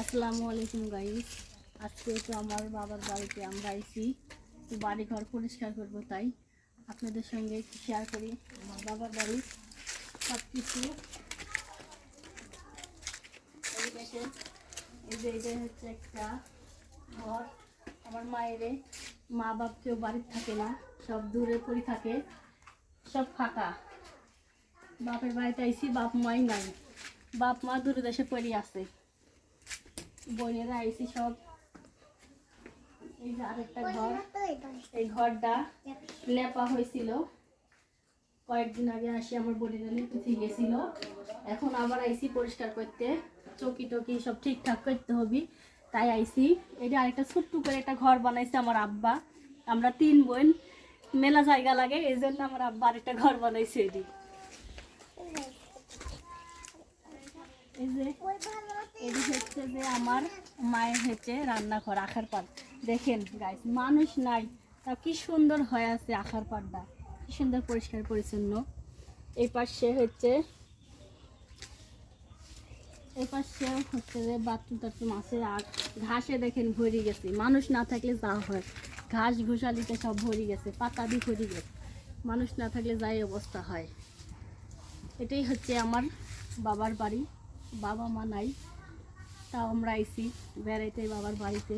আসসালামু আলাইকুম গাইস। আজকে তো আমার বাবার বাড়িতে আমরা আইছি, তো বাড়ি ঘর পরিষ্কার করবো, তাই আপনাদের সঙ্গে একটু শেয়ার করি আমার বাবার বাড়ির সব কিছু। এই যে এটা হচ্ছে একটা ঘর। আমার মায়েরে মা বাপ কেউ বাড়িতে থাকে না, সব দূরে পড়ে থাকে, সব ফাঁকা। বাপের বাড়িতে আইছি, বাপ মাই নাই, বাপ মা দূরে দেশে পড়ে আছে। বোনেরা আইছি সব। এই যে আরেকটা ঘর, এই ঘরটা লেপা হয়েছিল কয়েকদিন আগে, আসি আমার বোনেরা লিপতে গেছিল, এখন আবার আইসি পরিষ্কার করতে, চকি টকি সব ঠিকঠাক করতে হবে, তাই আইসি। এটা আরেকটা ছোট্ট করে একটা ঘর বানাইছে আমার আব্বা। আমরা 3 বোন, মেলা জায়গা লাগে, এই জন্য আমার আব্বা আরেকটা ঘর বানাইছে। এই যে এটি হচ্ছে যে আমার মায়ের হচ্ছে রান্নাঘর, আখার পাট। দেখেন গাইস, মানুষ নাই, তা কি সুন্দর হয়ে আছে আখার পাটটা, কি সুন্দর পরিষ্কার পরিচ্ছন্ন। এই পাশে হচ্ছে যে বাথরুম টাথরুম আছে, আর ঘাসে দেখেন ভরে গেছে, মানুষ না থাকলে যা হয়, ঘাস ঘোষালিতে সব ভরে গেছে, পাতা দিয়ে ভরে গেছে, মানুষ না থাকলে যাই অবস্থা হয়। এটাই হচ্ছে আমার বাবার বাড়ি, বাবা মা নাই, তাও আমরা আইছি বেড়াইতে বাবার বাড়িতে।